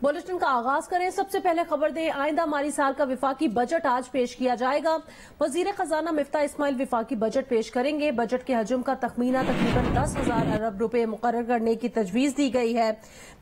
Bulletin का आगाज करें। सबसे पहले खबर दें, आइंदा माली साल का विफाकी बजट आज पेश किया जाएगा। वजीर खजाना मिफ्ता इस्माइल विफाकी बजट पेश करेंगे। बजट के हजम का तखमीना तकरीबन 10,000 अरब रुपए मुकर्रर करने की तजवीज दी गई है।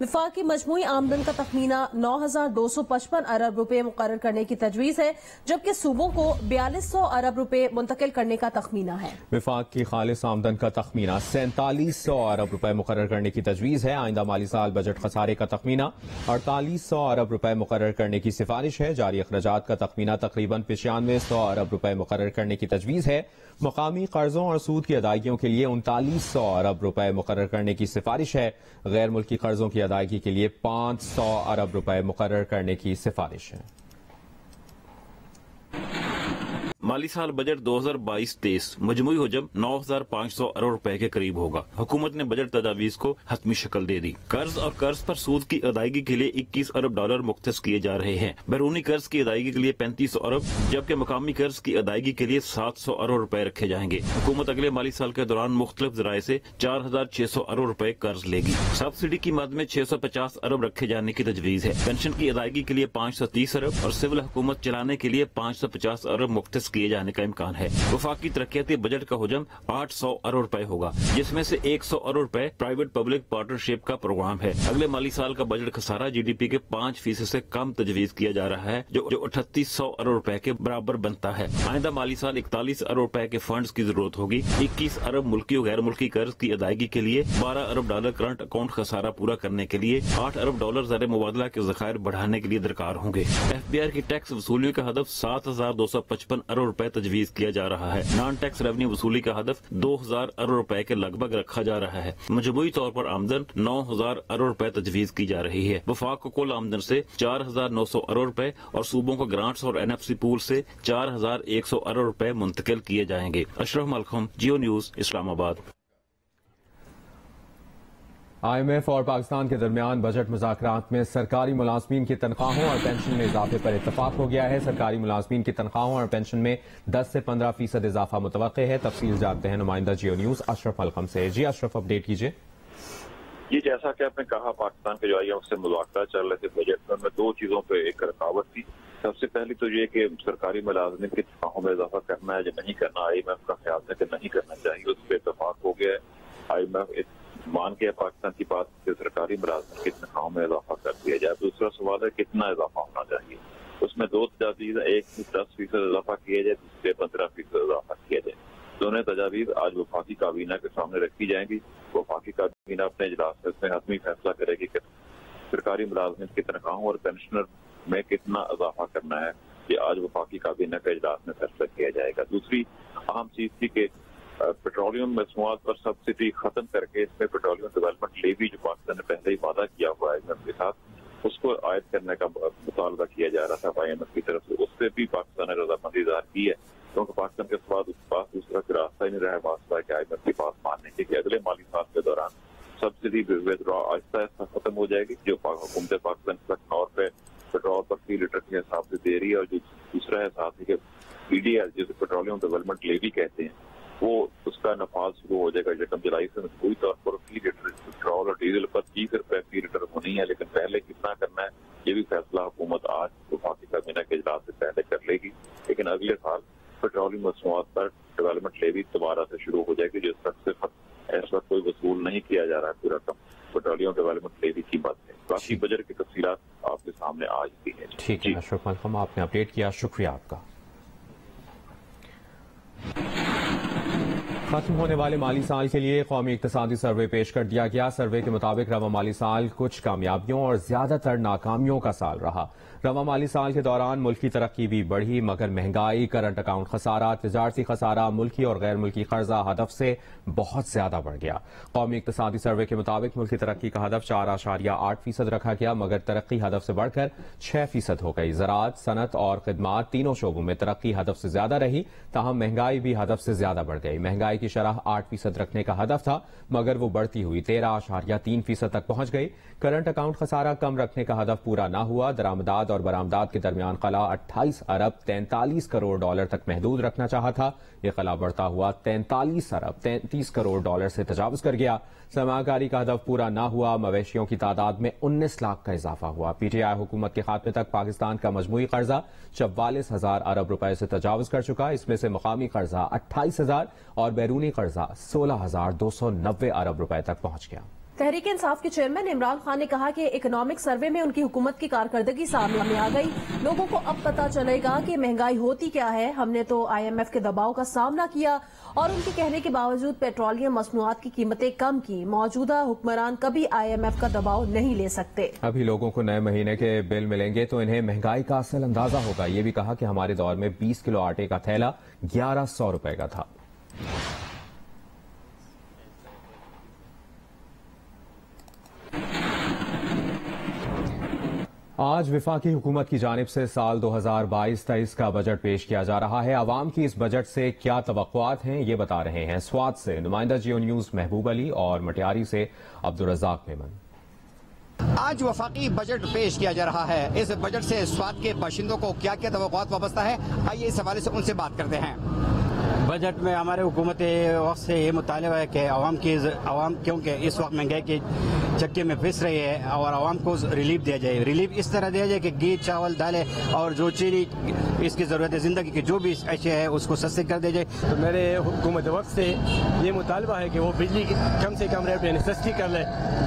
विफाकी मजमूई आमदन का तखमीना 9,255 अरब रुपए मुकर्रर करने की तजवीज है, जबकि सूबों को 4200 अरब रुपए मुंतकिल करने का तखमीना है। विफाक की खालिस आमदन का तखमीना 4700 अरब रुपए मुकर्रर करने की तजवीज है। आइंदा माली साल बजट खसारे का तखमीना 4800 अरब रुपए मुकर्रर करने की सिफारिश है। जारी अखराजात का तखमीना तकरीबन 9500 अरब रुपए मुकर्रर करने की तजवीज है। मकामी कर्जों और सूद की अदायगियों के लिए 3900 अरब रुपए मुकर्रर करने की सिफारिश है। गैर मुल्की कर्जों की अदायगी के लिए 500 अरब रुपए मुकर्रर करने की सिफारिश है। माली साल बजट 2022-23 मजमूई हजम 9,500 अरब रुपए के करीब होगा। हुकूमत ने बजट तजावीज को हतमी शक्ल दे दी। कर्ज और कर्ज पर सूद की अदायगी के लिए 21 अरब डॉलर मुख्तस किए जा रहे हैं। बैरूनी कर्ज की अदायगी के लिए 3500 अरब, जबकि मकामी कर्ज की अदायगी के लिए 700 अरब रुपए रखे जाएंगे। हुकूमत अगले माली साल के दौरान मुख्तलिफ जराये से 4,600 अरब रुपए कर्ज लेगी। सब्सिडी की मद में 650 अरब रखे जाने की तजवीज है। पेंशन की अदायगी के लिए 530 अरब और सिविल हुकूमत चलाने के लिए 550 अरब मुख्तस किए जाने का इम्कान है। वफाकी तरक्याती बजट का हजम 800 अरब रुपए होगा, जिसमें से 100 अरब रुपए प्राइवेट पब्लिक पार्टनरशिप का प्रोग्राम है। अगले माली साल का बजट खसारा GDP के 5% से कम तजवीज किया जा रहा है, जो 3800 अरब रुपए के बराबर बनता है। आइंदा माली साल 41 अरब रुपए के फंड्स की जरूरत होगी। 21 अरब मुल्की और गैर मुल्की कर्ज की अदायगी के लिए, 12 अरब डॉलर करंट अकाउंट खसारा पूरा करने के लिए, 8 अरब डॉलर ज़र मुबादला के ज़खायर बढ़ाने के लिए दरकार होंगे। FBI की टैक्स वसूलियों का हदफ 7,255 अरब रुपए तजवीज किया जा रहा है। नॉन टैक्स रेवेन्यू वसूली का हदफ 2,000 अरब रुपए के लगभग रखा जा रहा है। मजमूई तौर पर आमदन 9,000 अरब रुपए तजवीज की जा रही है। वफाक को कुल आमदन से 4,900 अरब रुपए और सूबों को ग्रांट्स और NFC पूल से 4,100 अरब रुपए मुंतकिल किए जाएंगे। अशरफ मलखम, जियो न्यूज, इस्लामाबाद। IMF और पाकिस्तान के दरमियान बजट मुज़ाकरात में सरकारी मुलाजमीन की तनख्वाहों और पेंशन में इजाफे पर इत्तफाक हो गया है। सरकारी मुलाजमीन की तनख्वाहों और पेंशन में 10 से 15% इजाफा मुतवक्के है। तफसील जानते हैं नुमाइंदा जियो न्यूज अशरफ मलखम से। जी अशरफ, अपडेट कीजिए। ये जैसा कि आपने कहा, पाकिस्तान के जो IMF से मुज़ाकरात चल रहे थे बजट में दो चीजों पे एक रुकावट थी। सबसे पहली तो ये कि सरकारी मुलाजमीन की तनख्वाहों में इजाफा करना है या नहीं करना, IMF का ख्याल है कि नहीं करना चाहिए, उस पर इत्तफाक हो गया है। IMF मान के पाकिस्तान की बात कि सरकारी मुलाजमीन की तनख्वाहों में इजाफा कर दिया जाए। दूसरा सवाल है कितना इजाफा होना चाहिए। उसमें दो तजावीज, एक 10% इजाफा किया जाए, दूसरे 15% इजाफा किया जाए। दोनों तजावीज आज वफाकी काबीना के सामने रखी जाएंगी। वफाकी काबीना अपने इजलास में हतमी फैसला करेगी कि सरकारी मुलाजमीन की तनख्वाहों और पेंशनर में कितना इजाफा करना है। ये आज वफाकी काबीना के इजलास में फैसला किया जाएगा। दूसरी अहम चीज थी कि पेट्रोलियम मसनूआत पर सब्सिडी खत्म करके इसमें पेट्रोलियम डेवलपमेंट लेवी जो पाकिस्तान ने पहले ही वादा किया हुआ है IMF के साथ, उसको आयद करने का मुतालबा किया जा रहा था IMF की तरफ से। उससे भी पाकिस्तान ने रजामंदी ज़ाहिर की है, क्योंकि पाकिस्तान के पास दूसरा कोई रास्ता ही नहीं रहा वास्ता है कि IMF की बात मानने के कि अगले माली साल के दौरान सब्सिडी विदड्रॉ आहिस्ता आहिस्ता खत्म हो जाएगी। जो हुकूमत पाकिस्तान पेट्रोल पे पेट्रोल पर 3 लीटर के हिसाब से दे रही है, और जो दूसरा है साथ ही PDL जिसे पेट्रोलियम डेवलपमेंट लेवी कहते हैं, वो उसका नफाज शुरू हो जाएगा 1 जुलाई से। पूरी तौर पर 3 लीटर पेट्रोल और डीजल पर 30 रुपए फी लीटर होनी है, लेकिन पहले कितना करना है ये भी फैसला हुकूमत आज वफाकी काबीना के इजलास से पहले कर लेगी। लेकिन अगले साल पेट्रोलियम मसनूआत पर डेवलपमेंट लेवी दोबारा से शुरू हो जाएगी, जिस वक्त से इस वक्त कोई वसूल नहीं किया जा रहा है पूरा रकम पेट्रोलियम डेवलपमेंट लेवी की मद है। बाकी बजट की तफसीलात आपके सामने आज भी है। ठीक है अशरफ मलखम, आपने अपडेट किया, शुक्रिया आपका। खत्म होने वाले माली साल के लिए कौमी इक्तिसादी सर्वे पेश कर दिया गया। सर्वे के मुताबिक रवा माली साल कुछ कामयाबियों और ज्यादातर नाकामियों का साल रहा। रवा माली साल के दौरान मुल्क की तरक्की भी बढ़ी, मगर महंगाई, करंट अकाउंट खसारा, तिजारती खसारा, मुल्की और गैर मुल्की कर्जा हदफ से बहुत ज्यादा बढ़ गया। कौमी इक्तिसादी सर्वे के मुताबिक मुल्क की तरक्की का हदफ 4.8% रखा गया, मगर तरक्की हदफ से बढ़कर 6% हो गई। ज़राअत, सनत और खिदमात तीनों शोबों में तरक्की हदफ से ज्यादा रही, ताहम महंगाई भी हदफ से ज्यादा बढ़ गई। महंगाई की शरह 8% रखने का हदफ था, मगर वो बढ़ती हुई 13.3% तक पहुंच गई। करंट अकाउंट खसारा कम रखने का हदफ पूरा न हुआ। दरामदात और बरामदात के दरमियान खला 28 अरब 43 करोड़ डॉलर तक महदूद रखना चाहा था। ये खला बढ़ता हुआ 43 अरब 33 करोड़ डॉलर से तजावुज कर गया। सरमाकारी का हदफ पूरा न हुआ। मवेशियों की तादाद में 19 लाख का इजाफा हुआ। PTI हुकूमत के खात्मे तक पाकिस्तान का मजमूई कर्जा 44,000 अरब रुपए से तजावुज कर चुका। इसमें से मकामी कर्जा 28,000 और बैरूनी कर्जा 16,290 अरब रुपए तक पहुंच गया। तहरीक इंसाफ के चेयरमैन इमरान खान ने कहा कि इकोनॉमिक सर्वे में उनकी हुकूमत की कारकर्दगी सामने आ गई। लोगों को अब पता चलेगा कि महंगाई होती क्या है। हमने तो IMF के दबाव का सामना किया और उनके कहने के बावजूद पेट्रोलियम मसनूआत की कीमतें कम की। मौजूदा हुक्मरान कभी IMF का दबाव नहीं ले सकते। अभी लोगों को नए महीने के बिल मिलेंगे तो इन्हें महंगाई का असल अंदाजा होगा। ये भी कहा कि हमारे दौर में 20 किलो आटे का थैला 1100 रुपए का था। आज विफाकी हुकूमत की जानिब से साल 2022-23 का बजट पेश किया जा रहा है। आवाम की इस बजट से क्या तवक्कुआत हैं, ये बता रहे हैं स्वात से नुमाइंदा जियो न्यूज महबूब अली और मटियारी से अब्दुल रज़ाक मेमन। आज वफाकी बजट पेश किया जा रहा है। इस बजट से स्वात के बाशिंदों को क्या क्या तवक्कुआत वाबस्ता है, आइए इस हवाले से उनसे बात करते हैं। बजट में हमारे हुकूमत वक्त से ये मुतालबा है कि आवाम क्योंकि इस वक्त महंगाई के चक्के में पिस रही है और आवाम को रिलीफ दिया जाए। रिलीफ इस तरह दिया जाए कि घी, चावल, दालें और जो चीनी इसकी ज़रूरत है ज़िंदगी की जो भी अशिया है उसको सस्ते कर दिया जाए। तो मेरे हुकूमत वक्त से ये मुतालबा है कि वो बिजली की कम से कम रेट में सस्ती कर ले,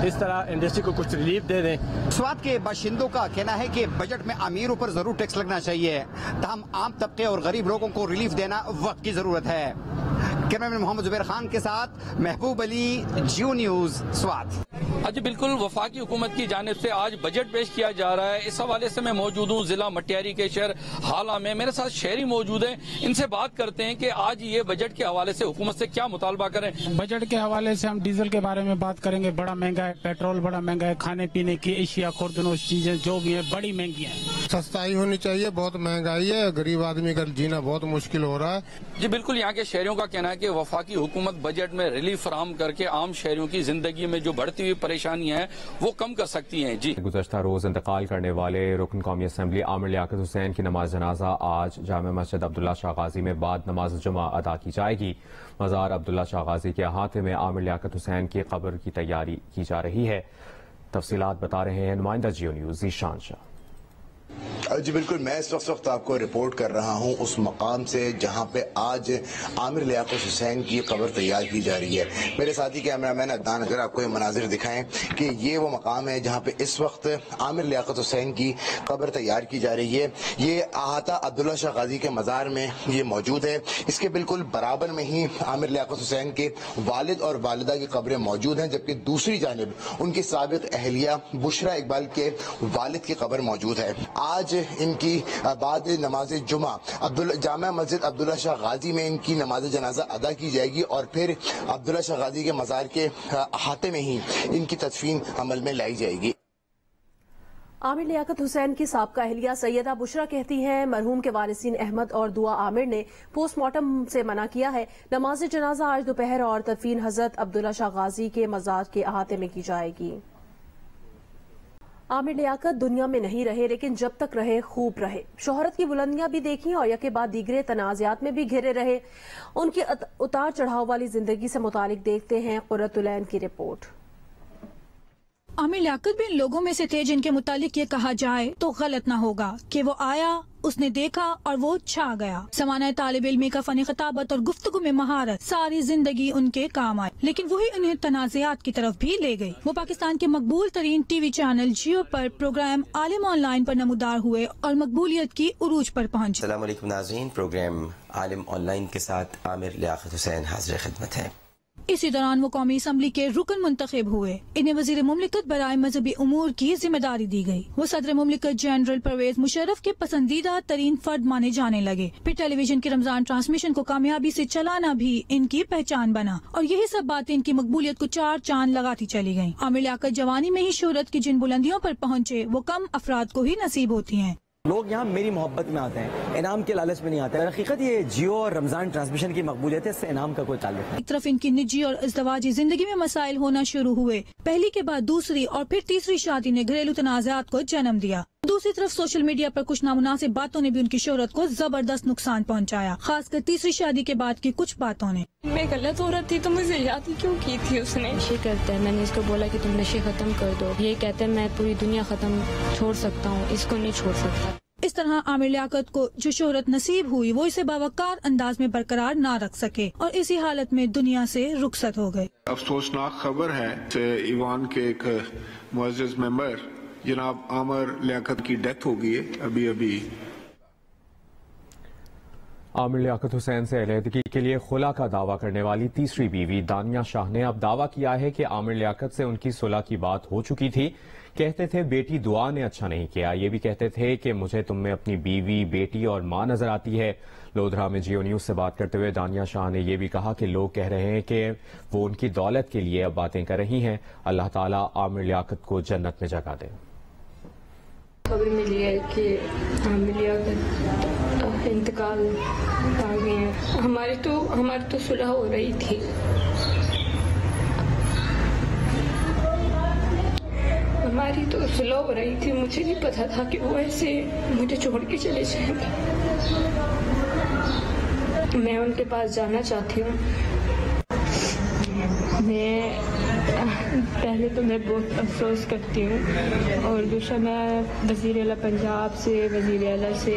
इस तरह इंडस्ट्री को कुछ रिलीफ दे दें। स्वात के बाशिंदों का कहना है कि बजट में अमीरों पर जरूर टैक्स लगना चाहिए, तमाम आम तबके और गरीब लोगों को रिलीफ देना वक्त की जरूरत है। कैमरामैन मोहम्मद जुबैर खान के साथ महबूब अली, जियो न्यूज, स्वात। जी बिल्कुल, वफाकी हुकूमत की जानिब से आज बजट पेश किया जा रहा है। इस हवाले से मैं मौजूद हूँ जिला मटियारी के शहर हाला में। मेरे साथ शहरी मौजूद हैं, इनसे बात करते हैं कि आज ये बजट के हवाले से हुकूमत से क्या मुतालबा करें। बजट के हवाले से हम डीजल के बारे में बात करेंगे। बड़ा महंगा है, पेट्रोल बड़ा महंगा है, खाने पीने की अशिया, खुर्दनोश चीजें जो भी है बड़ी महंगी है। सस्ताई होनी चाहिए, बहुत महंगाई है, गरीब आदमी का जीना बहुत मुश्किल हो रहा है। जी बिल्कुल, यहाँ के शहरियों का कहना है कि वफाकी हुकूमत बजट में रिलीफ फराहम करके आम शहरियों की जिंदगी में जो बढ़ती हुई परेशानियां हैं वो कम कर सकती हैं। जी, गुज़श्ता रोज इंतकाल करने वाले रुकन कौमी असम्बली आमिर लियाकत हुसैन की नमाज जनाजा आज जामे मस्जिद अब्दुल्ला शाह गाजी में बाद नमाज जुमा अदा की जाएगी। मज़ार अब्दुल्ला शाह गाजी के अहाते में आमिर लियाकत हुसैन की कब्र की तैयारी की जा रही है। तफसीलात बता रहे हैं नुमाइंदा जियो न्यूज ज़ीशान शाह। जी बिल्कुल, मैं इस वक्त आपको रिपोर्ट कर रहा हूं उस मकाम से जहां पे आज आमिर लियाकत हुसैन की कब्र तैयार की जा रही है। मेरे साथी कैमरामैन अदनान अगर आपको ये मनाजिर दिखाएं कि ये वो मकाम है जहां पे इस वक्त आमिर लियाकत हुसैन की कब्र तैयार की जा रही है। ये अहाता अब्दुल्ला शाह गाजी के मज़ार में ये मौजूद है। इसके बिल्कुल बराबर में ही आमिर लियाकत हुसैन के वालिद और वालिदा की कब्रें मौजूद हैं, जबकि दूसरी जानिब उनकी साबिक अहलिया बुशरा इकबाल के वालिद की कब्र मौजूद है। आज इनकी बाद नमाज जुमा जामा मस्जिद अब्दुल्ला शाह गाजी में इनकी नमाज जनाजा अदा की जाएगी और फिर अब्दुल्ला शाह गाजी के मज़ार के अहाते में ही इनकी तदफीन अमल में लाई जाएगी। आमिर लियाकत हुसैन की साबका अहलिया सैयदा बुशरा कहती हैं मरहूम के वारिसीन अहमद और दुआ आमिर ने पोस्टमार्टम से मना किया है। नमाज जनाजा आज दोपहर और तदफीन हजरत अब्दुल्ला शाह गाजी के मज़ार के अहाते में की जाएगी। आमिर लियाकत दुनिया में नहीं रहे, लेकिन जब तक रहे खूब रहे। शोहरत की बुलंदियां भी देखी और यके बाद दीगरे तनाज़ात में भी घिरे रहे। उनकी उतार चढ़ाव वाली जिंदगी से मुतालिक देखते हैं कुर्रतुलैन की रिपोर्ट। आमिर लियाकत भी इन लोगों में से थे जिनके मुतालिक ये कहा जाए तो गलत न होगा कि वो आया, उसने देखा और वो छा गया। समाना तालिब इल्मी का फनी खिताबत और गुफ्तगू में महारत सारी जिंदगी उनके काम आई, लेकिन वही उन्हें तनाज़ात की तरफ भी ले गई। वो पाकिस्तान के मकबूल तरीन टीवी चैनल जियो पर प्रोग्राम आलिम ऑनलाइन पर नमूदार हुए और मकबूलियत की उरूज पर पहुँचे। अस्सलाम वालेकुम नाज़रीन, प्रोग्राम आलिम ऑनलाइन के साथ आमिर लियाकत हुसैन हाज़िर खिदमत है। इसी दौरान वो कौमी असम्बली के रुकन मुंतखब हुए। इन्हें वजीर मुमलिकत बराए मजहबी उमूर की जिम्मेदारी दी गई। वो सदर मुमलिकत जनरल परवेज मुशर्रफ के पसंदीदा तरीन फर्द माने जाने लगे। फिर टेलीविजन के रमजान ट्रांसमिशन को कामयाबी से चलाना भी इनकी पहचान बना और यही सब बातें इनकी मकबूलियत को चार चांद लगाती चली गयी। आमिर लियाकत जवानी में ही शोहरत की जिन बुलंदियों पर पहुँचे वो कम अफराद को ही नसीब होती है। لوگ یہاں میری محبت میں آتے ہیں، انعام کے لالچ میں نہیں آتے ہیں۔ حقیقت یہ جیو اور رمضان ٹرانسمیشن کی مقبولیت ہے، اس سے انعام کا کوئی تعلق نہیں۔ ایک طرف ان کی نجی اور ازدواجی زندگی میں مسائل ہونا شروع ہوئے، پہلی کے بعد دوسری اور پھر تیسری شادی نے گھریلو تنازعات کو جنم دیا۔ دوسری طرف سوشل میڈیا پر کچھ نامناسب باتوں نے بھی ان کی شہرت کو زبردست نقصان پہنچایا، خاص کر تیسری شادی کے بعد کی کچھ باتوں نے۔ میں غلط عورت تھی تو مجھے یاد کیوں کی تھی اس نے؟ نشے کرتا ہے، میں نے اس کو بولا کہ تم نشے ختم کر دو، یہ کہتا ہے میں پوری دنیا ختم چھوڑ سکتا ہوں، اس کو نہیں چھوڑ سکتا۔ اس طرح عامر لیاقت کو جو شہرت نصیب ہوئی وہ اسے باوقار انداز میں برقرار نہ رکھ سکے اور اسی حالت میں دنیا سے رخصت ہو گئے۔ افسوسناک خبر ہے کہ ایوان کے ایک معزز ممبر جناب عامر لیاقت کی ڈیتھ ہو گئی ہے ابھی۔ عامر لیاقت حسین سے علیحدگی کے لیے خلا کا دعویٰ کرنے والی تیسری بیوی دانیہ شاہ نے اب دعویٰ کیا ہے کہ عامر لیاقت سے ان کی صلح کی بات ہو چکی تھی۔ کہتے تھے بیٹی دعا نے اچھا نہیں کیا، یہ بھی کہتے تھے کہ مجھے تم میں اپنی بیوی، بیٹی اور ماں نظر آتی ہے۔ لودھرا میں جیو نیوز سے بات کرتے ہوئے دانیہ شاہ نے یہ بھی کہا کہ لوگ کہہ رہے ہیں کہ وہ ان کی دولت کے لیے اب باتیں کر رہی ہیں۔ اللہ تعالیٰ عامر لیاقت کو جنت میں جگہ دے۔ خبر ملی ہے کہ عامر لیاقت انتقال پا گئے ہیں۔ ہماری تو صلح ہو رہی تھی، مجھے نہیں پتا تھا کہ وہ ایسے مجھے چھوڑ کے چلے جائیں گے۔ میں ان کے پاس جانا چاہتی ہوں۔ پہلے تو میں بہت افسوس کرتی ہوں، اور دوسرا میں وزیر اعلیٰ پنجاب سے، وزیر اعلیٰ سے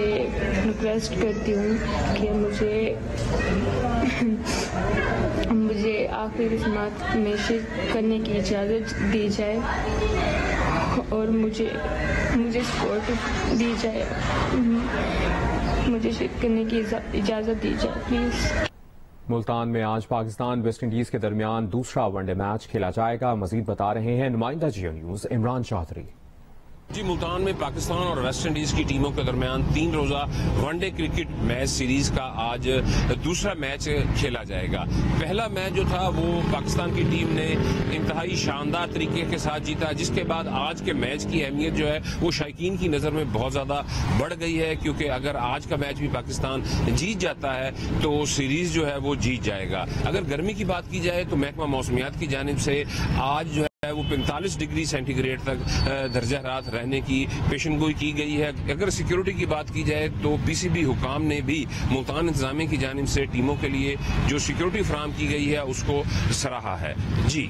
ریکویسٹ کرتی ہوں کہ مجھے آخری رسومات میں شرکت کرنے کی اجازت دی جائے اور مجھے سپورٹ دی جائے، مجھے شرکت کرنے کی اجازت دی جائے پلیز۔ ملتان میں آج پاکستان ویسٹ انڈیز کے درمیان دوسرا ون ڈے میچ کھیلا جائے گا، مزید بتا رہے ہیں نمائندہ جیو نیوز عمران چودھری۔ جی، ملتان میں پاکستان اور ویسٹ انڈیز کی ٹیموں کے درمیان 3 روزہ one day cricket match series کا آج دوسرا میچ کھیلا جائے گا۔ پہلا میچ جو تھا وہ پاکستان کی ٹیم نے انتہائی شاندار طریقے کے ساتھ جیتا، جس کے بعد آج کے میچ کی اہمیت جو ہے وہ شائقین کی نظر میں بہت زیادہ بڑھ گئی ہے، کیونکہ اگر آج کا میچ بھی پاکستان جیت جاتا ہے تو سیریز جو ہے وہ جیت جائے گا۔ اگر گرمی کی بات کی جائے تو محکمہ موسمیات کی جانب سے آج جو ہے وہ 45 ڈگری سینٹی گریڈ تک درجہ حرارت رہنے کی پیشن گوئی کی گئی ہے۔ اگر سیکیورٹی کی بات کی جائے تو پی سی بی حکام نے بھی ملتان انتظامیہ کی جانب سے ٹیموں کے لیے جو سیکیورٹی فراہم کی گئی ہے اس کو سراہا ہے۔ جی،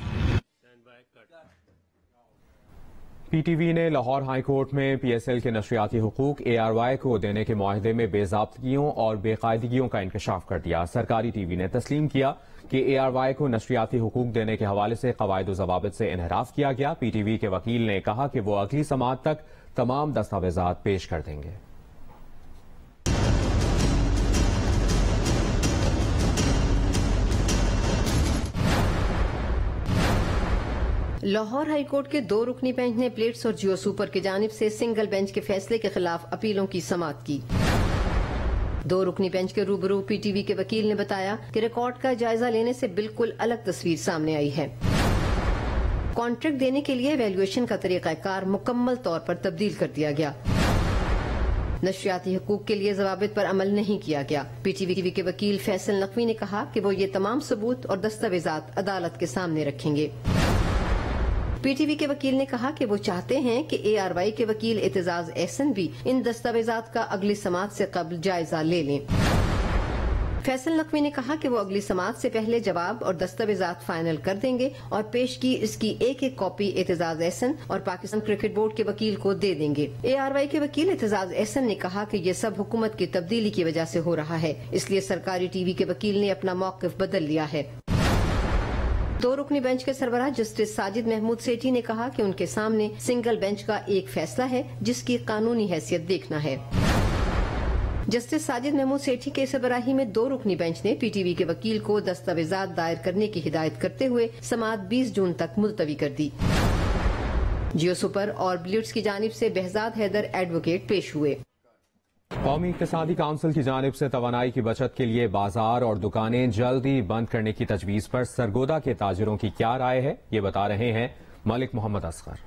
پی ٹی وی نے لاہور ہائی کورٹ میں پی ایس ایل کے نشریاتی حقوق اے آر وائی کو دینے کے معاہدے میں بے ضابطگیوں اور بے قاعدگیوں کا انکشاف کر دیا۔ سرکاری ٹی وی نے تسلیم کیا کہ اے آر وائی کو نشریاتی حقوق دینے کے حوالے سے قواعد و ضوابط سے انحراف کیا گیا۔ پی ٹی وی کے وکیل نے کہا کہ وہ اگلی سماعت تک تمام دستاویزات پیش کر دیں گے۔ لاہور ہائی کورٹ کے 2 رکنی بینچ نے پلیٹس اور جیو سپر کی جانب سے سنگل بینچ کے فیصلے کے خلاف اپیلوں کی سماعت کی۔ 2 رکنی بینچ کے روبرو پی ٹی وی کے وکیل نے بتایا کہ ریکارڈ کا جائزہ لینے سے بالکل الگ تصویر سامنے آئی ہے۔ کانٹریکٹ دینے کے لیے ایویلویشن کا طریقہ کار مکمل طور پر تبدیل کر دیا گیا۔ نشریاتی حقوق کے لیے ضوابط پر عمل نہیں کیا گیا۔ پی ٹی وی کے وکیل فیصل نقوی نے کہا کہ وہ یہ تمام ثبوت اور دستاویزات عدالت کے سامنے رکھیں گے۔ پی ٹی وی کے وکیل نے کہا کہ وہ چاہتے ہیں کہ اے آر وائی کے وکیل اعتزاز احسن بھی ان دستاویزات کا اگلی سماعت سے قبل جائزہ لے لیں۔ فیصل نقوی نے کہا کہ وہ اگلی سماعت سے پہلے جواب اور دستاویزات فائنل کر دیں گے اور پیش کی اس کی ایک کاپی اعتزاز احسن اور پاکستان کرکٹ بورڈ کے وکیل کو دے دیں گے۔ اے آر وائی کے وکیل اعتزاز احسن نے کہا کہ یہ سب حکومت کی تبدیلی کی وجہ سے ہو رہا ہے، اس لیے سرکاری ٹی وی کے وکیل نے اپنا موقف بدل لیا ہے۔ 2 رکنی بینچ کے سربراہ جسٹس ساجد محمود سیٹھی نے کہا کہ ان کے سامنے سنگل بینچ کا ایک فیصلہ ہے جس کی قانونی حیثیت دیکھنا ہے۔ جسٹس ساجد محمود سیٹھی کے سربراہی میں 2 رکنی بینچ نے پی ٹی وی کے وکیل کو دستاویزات دائر کرنے کی ہدایت کرتے ہوئے سماعت 20 جون تک ملتوی کر دی۔ جیو سپر اور بلیٹس کی جانب سے بہزاد حیدر ایڈوکیٹ پیش ہوئے۔ قومی اقتصادی کونسل کی جانب سے توانائی کی بچت کے لیے بازار اور دکانیں جلدی بند کرنے کی تجویز پر سرگودا کے تاجروں کی کیا رائے ہے، یہ بتا رہے ہیں ملک محمد اصغر۔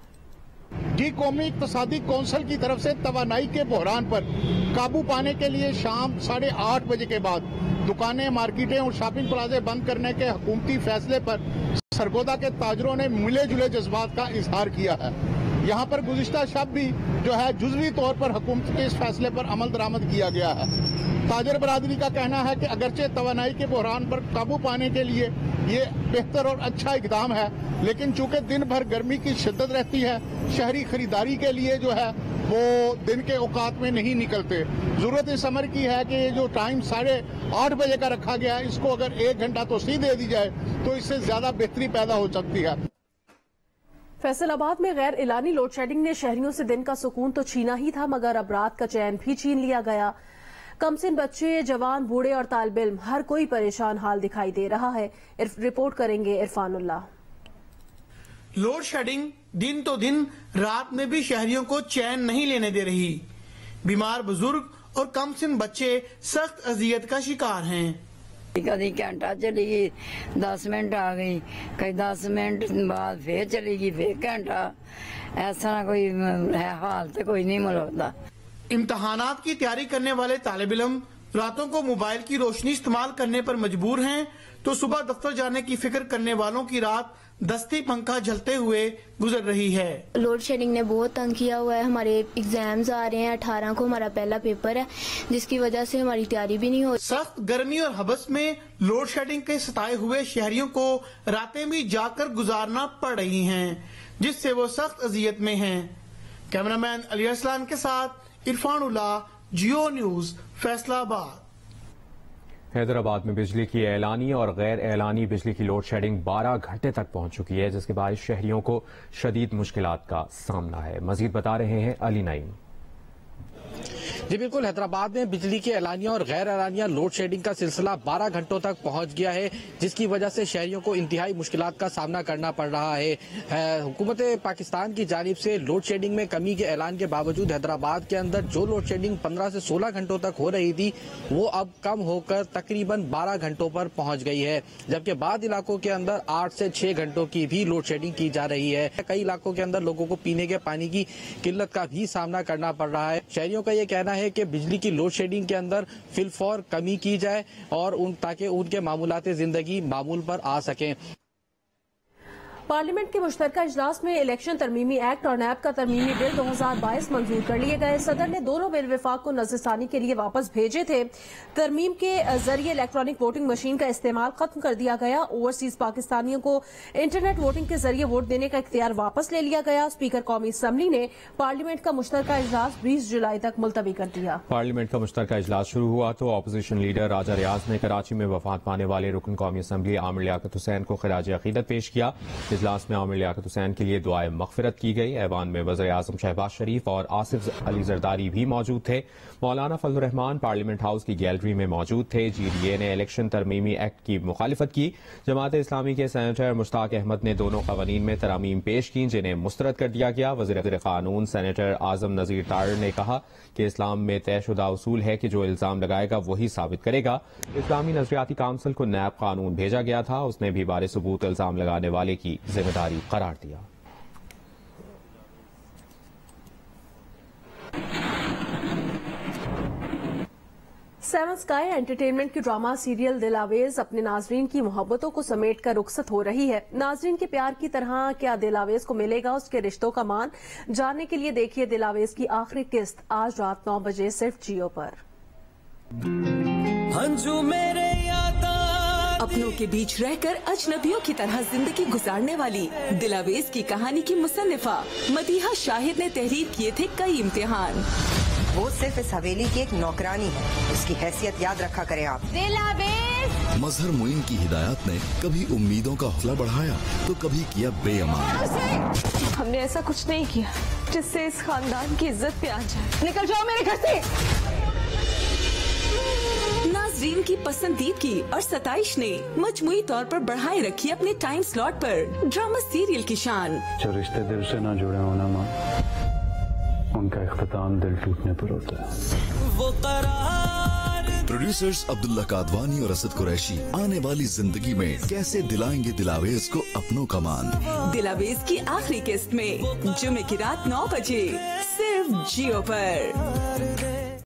جی قومی اقتصادی کونسل کی طرف سے توانائی کے بحران پر قابو پانے کے لیے شام 8:30 بجے کے بعد دکانیں، مارکیٹیں اور شاپنگ پلازے بند کرنے کے حکومتی فیصلے پر سرگودا کے تاجروں نے ملے جلے جذبات کا اظہار کیا ہے۔ یہاں پر گزشتہ شب بھی جو ہے جزوی طور پر حکومت کے اس فیصلے پر عمل درآمد کیا گیا ہے۔ تاجر برادری کا کہنا ہے کہ اگرچہ توانائی کے بحران پر قابو پانے کے لیے یہ بہتر اور اچھا اقدام ہے، لیکن چونکہ دن بھر گرمی کی شدت رہتی ہے، شہری خریداری کے لیے جو ہے وہ دن کے اوقات میں نہیں نکلتے۔ ضرورت اس امر کی ہے کہ یہ جو ٹائم 8:30 بجے کا رکھا گیا ہے، اس کو اگر 1 گھنٹہ توسیع دے دی جائے تو اس سے زیادہ بہتری پیدا ہو سکتی ہے۔ فیصل آباد میں غیر اعلانی لوڈ شیڈنگ نے شہریوں سے دن کا سکون تو چھینا ہی تھا، مگر اب رات کا چین بھی چھین لیا گیا۔ کمسن بچے، جوان، بوڑھے اور طالب علم ہر کوئی پریشان حال دکھائی دے رہا ہے۔ رپورٹ کریں گے عرفان اللہ۔ لوڈ شیڈنگ دن تو دن رات میں بھی شہریوں کو چین نہیں لینے دے رہی۔ بیمار بزرگ اور کمسن بچے سخت اذیت کا شکار ہیں۔ کدی گھنٹہ چلی گئی، 10 منٹ آ گئی، کئی 10 منٹ بعد پھر چلی گئی، پھر گھنٹہ، ایسا نہ کوئی ہے حال تو کوئی نہیں ملوتا۔ امتحانات کی تیاری کرنے والے طالب علم راتوں کو موبائل کی روشنی استعمال کرنے پر مجبور ہیں تو صبح دفتر جانے کی فکر کرنے والوں کی رات دستی پنکھا جلتے ہوئے گزر رہی ہے۔ لوڈ شیڈنگ نے بہت تنگ کیا ہوا ہے، ہمارے ایگزامز آ رہے ہیں، 18 کو ہمارا پہلا پیپر ہے، جس کی وجہ سے ہماری تیاری بھی نہیں ہو۔ سخت گرمی اور حبس میں لوڈ شیڈنگ کے ستائے ہوئے شہریوں کو راتیں بھی جاگ کر گزارنا پڑ رہی ہیں، جس سے وہ سخت اذیت میں ہیں۔ کیمرامین علی ارسلان کے ساتھ عرفان اللہ، جیو نیوز، فیصل آباد۔ حیدرآباد میں بجلی کی اعلانی اور غیر اعلانی بجلی کی لوڈ شیڈنگ 12 گھنٹے تک پہنچ چکی ہے، جس کے باعث شہریوں کو شدید مشکلات کا سامنا ہے۔ مزید بتا رہے ہیں علی نعیم۔ جی بالکل، حیدرآباد میں بجلی کے اعلانیہ اور غیر اعلانیہ لوڈ شیڈنگ کا سلسلہ 12 گھنٹوں تک پہنچ گیا ہے، جس کی وجہ سے شہریوں کو انتہائی مشکلات کا سامنا کرنا پڑ رہا ہے۔ حکومت پاکستان کی جانب سے لوڈ شیڈنگ میں کمی کے اعلان کے باوجود حیدرآباد کے اندر جو لوڈ شیڈنگ 15 سے 16 گھنٹوں تک ہو رہی تھی، وہ اب کم ہو کر تقریباً 12 گھنٹوں پر پہنچ گئی ہے، جبکہ بعض علاقوں کے اندر 8 سے 6 گھنٹوں کی بھی لوڈ شیڈنگ کی جا رہی ہے۔ کئی علاقوں کے اندر لوگوں کو پینے کے پانی کی قلت کا بھی سامنا کرنا پڑ رہا ہے۔ شہریوں کا یہ کہنا ہے کہ بجلی کی لوڈ شیڈنگ کے اندر فی الفور کمی کی جائے اور تاکہ ان کے معمولات زندگی معمول پر آ سکیں۔ پارلیمنٹ کے مشترکہ اجلاس میں الیکشن ترمیمی ایکٹ اور نیب کا ترمیمی بل 2022 منظور کر لیے گئے۔ صدر نے دونوں بل وفاق کو نظر ثانی کے لیے واپس بھیجے تھے۔ ترمیم کے ذریعے الیکٹرانک ووٹنگ مشین کا استعمال ختم کر دیا گیا۔ اوورسیز پاکستانیوں کو انٹرنیٹ ووٹنگ کے ذریعے ووٹ دینے کا اختیار واپس لے لیا گیا۔ اسپیکر قومی اسمبلی نے پارلیمنٹ کا مشترکہ اجلاس 20 جولائی تک ملتوی کر دیا۔ پارلیمنٹ کا مشترکہ اجلاس شروع ہوا تو اپوزیشن لیڈر راجہ ریاض نے کراچی میں وفات پانے والے رکن قومی اسمبلی عامر لیاقت حسین کو خراج عقیدت پیش کیا۔ اجلاس میں عامر لیاقت حسین کے لیے دعائے مغفرت کی گئی۔ ایوان میں وزیر اعظم شہباز شریف اور آصف علی زرداری بھی موجود تھے۔ مولانا فضل الرحمان پارلیمنٹ ہاؤس کی گیلری میں موجود تھے۔ جی ڈی اے نے الیکشن ترمیمی ایکٹ کی مخالفت کی۔ جماعت اسلامی کے سینیٹر مشتاق احمد نے دونوں قوانین میں ترامیم پیش کی، جنہیں مسترد کر دیا گیا۔ وزیر قانون سینیٹر اعظم نذیر طاہر نے کہا کہ اسلام میں طے شدہ اصول ہے کہ جو الزام لگائے گا وہی ثابت کرے گا۔ اسلامی نظریاتی کونسل کو نیب قانون بھیجا گیا تھا، اس نے بھی بار ثبوت الزام لگانے والے کی ذمہ داری قرار دیا۔ سیون اسکائی انٹرٹینمنٹ کی ڈرامہ سیریل دل آویز اپنے ناظرین کی محبتوں کو سمیٹ کر رخصت ہو رہی ہے۔ ناظرین کے پیار کی طرح کیا دل آویز کو ملے گا اس کے رشتوں کا مان؟ جاننے کے لیے دیکھیے دل آویز کی آخری قسط آج رات 9 بجے صرف جیو پر۔ اپنوں کے بیچ رہ کر اجنبیوں کی طرح زندگی گزارنے والی دل آویز کی کہانی کی مصنفہ مدیحہ شاہد نے تحریر کیے تھے کئی امتحان۔ وہ صرف اس حویلی کی ایک نوکرانی ہے، اس کی حیثیت یاد رکھا کریں آپ۔ دل آویز مظہر معین کی ہدایات نے کبھی امیدوں کا حوصلہ بڑھایا تو کبھی کیا بے امان۔ ہم نے ایسا کچھ نہیں کیا جس سے اس خاندان کی عزت پہ آ جائے۔ نکل جاؤ میرے گھر سے۔ ناظرین کی پسندیدگی اور ستائش نے مجموعی طور پر بڑھائے رکھی اپنے ٹائم سلاٹ پر ڈرامہ سیریل کی شان۔ جو رشتے دل سے نہ جڑے ہونا ماں، ان کا اختتام دل ٹوٹنے پر ہوتا ہے۔ وہ قرار प्रोड्यूसर्स अब्दुल्ला कादवानी और असद कुरैशी आने वाली जिंदगी में कैसे दिलाएंगे दिलावेज को अपनों का मान। दिलावेज की आखिरी किस्त में जुमे की रात 9 बजे सिर्फ जियो पर।